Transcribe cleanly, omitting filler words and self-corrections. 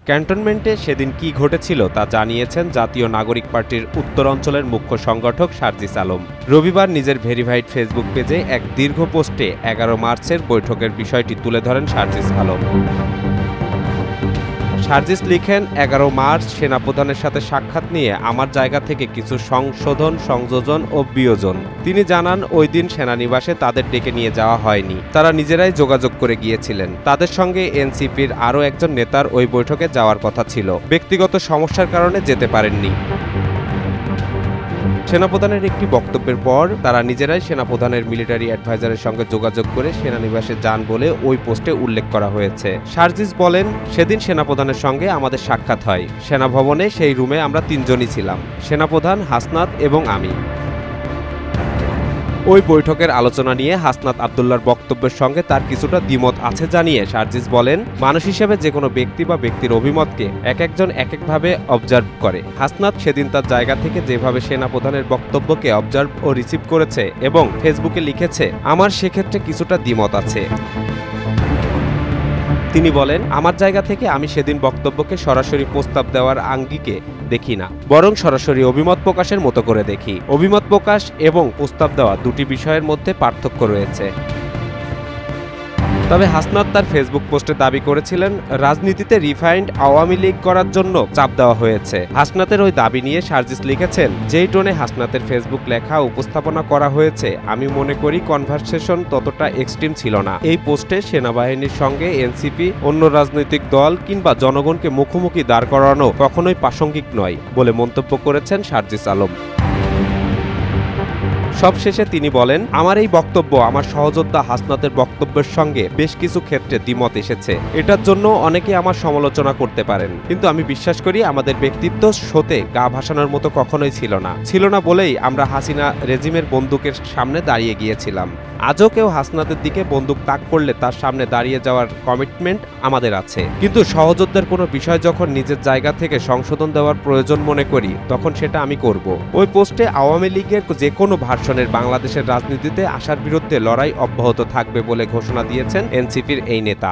ক্যান্টনমেন্টে সেদিন কি ঘটেছিল তা জানিয়েছেন জাতীয় নাগরিক পার্টির উত্তর অঞ্চলের মুখ্য সংগঠক সার্জিস আলম। রবিবার নিজের ভেরিফাইড ফেসবুক পেজে এক দীর্ঘ পোস্টে ১১ মার্চের বৈঠকের বিষয়টি তুলে ধরেন সার্জিস আলম। সার্জিস লিখেন, ১১ মার্চ সেনাপ্রধানের সাথে সাক্ষাৎ নিয়ে আমার জায়গা থেকে কিছু সংশোধন, সংযোজন ও বিয়োজন। তিনি জানান, ওই দিন সেনানিবাসে তাদের ডেকে নিয়ে যাওয়া হয়নি, তারা নিজেরাই যোগাযোগ করে গিয়েছিলেন। তাদের সঙ্গে এনসিপির আরও একজন নেতার ওই বৈঠকে যাওয়ার কথা ছিল, ব্যক্তিগত সমস্যার কারণে যেতে পারেননি। সেনাপ্রধানের একটি বক্তব্যের পর তারা নিজেরাই সেনাপ্রধানের মিলিটারি অ্যাডভাইজারের সঙ্গে যোগাযোগ করে সেনানিবাসে যান বলে ওই পোস্টে উল্লেখ করা হয়েছে। সার্জিস বলেন, সেদিন সেনাপ্রধানের সঙ্গে আমাদের সাক্ষাৎ হয়। সেনাভবনে সেই রুমে আমরা তিনজনই ছিলাম, সেনাপ্রধান, হাসনাত এবং আমি। ওই বৈঠকের আলোচনা নিয়ে হাসনাত আব্দুল্লাহর বক্তব্যের সঙ্গে তার কিছুটা দ্বিমত আছে জানিয়ে সার্জিস বলেন, মানুষ হিসেবে যে কোনো ব্যক্তি বা ব্যক্তির অভিমতকে একজন একভাবে অবজার্ভ করে। হাসনাত সেদিন তার জায়গা থেকে যেভাবে সেনাপ্রধানের বক্তব্যকে অবজার্ভ ও রিসিভ করেছে এবং ফেসবুকে লিখেছে, আমার সেক্ষেত্রে কিছুটা দ্বিমত আছে। তিনি বলেন, আমার জায়গা থেকে আমি সেদিন বক্তব্যকে সরাসরি প্রস্তাব দেওয়ার আঙ্গিকে দেখি না, বরং সরাসরি অভিমত প্রকাশের মতো করে দেখি। অভিমত প্রকাশ এবং প্রস্তাব দেওয়া দুটি বিষয়ের মধ্যে পার্থক্য রয়েছে। তবে হাসনাত তার ফেসবুক পোস্টে দাবি করেছিলেন, রাজনীতিতে রিফাইন্ড আওয়ামী লীগ করার জন্য চাপ দেওয়া হয়েছে। হাসনাতের ওই দাবি নিয়ে সার্জিস লিখেছেন, যেই টোনে হাসনাতের ফেসবুক লেখা উপস্থাপনা করা হয়েছে, আমি মনে করি কনভারসেশন ততটা এক্সট্রিম ছিল না। এই পোস্টে সেনাবাহিনীর সঙ্গে এনসিপি, অন্য রাজনৈতিক দল কিংবা জনগণকে মুখোমুখি দাঁড় করানো কখনোই প্রাসঙ্গিক নয় বলে মন্তব্য করেছেন সার্জিস আলম। সবশেষে তিনি বলেন, আমার এই বক্তব্য আমার সহযোদ্ধা হাসনাতের বক্তব্যের সঙ্গে বেশ কিছু ক্ষেত্রে দ্বিমত এসেছে। এটার জন্য অনেকে আমার সমালোচনা করতে পারেন, কিন্তু আমি বিশ্বাস করি আমাদের ব্যক্তিত্ব শোতে গা ভাসানোর মতো কখনোই ছিল না বলেই আমরা হাসিনা রেজিমের বন্দুকের সামনে দাঁড়িয়ে গিয়েছিলাম। আজও কেউ হাসনাতের দিকে বন্দুক তাক করলে তার সামনে দাঁড়িয়ে যাওয়ার কমিটমেন্ট আমাদের আছে, কিন্তু সহযোদ্ধার কোনো বিষয় যখন নিজের জায়গা থেকে সংশোধন দেওয়ার প্রয়োজন মনে করি, তখন সেটা আমি করব। ওই পোস্টে আওয়ামী লীগের যে কোনো ভার্সনের বাংলাদেশের রাজনীতিতে আসার বিরুদ্ধে লড়াই অব্যাহত থাকবে বলে ঘোষণা দিয়েছেন এনসিপির এই নেতা।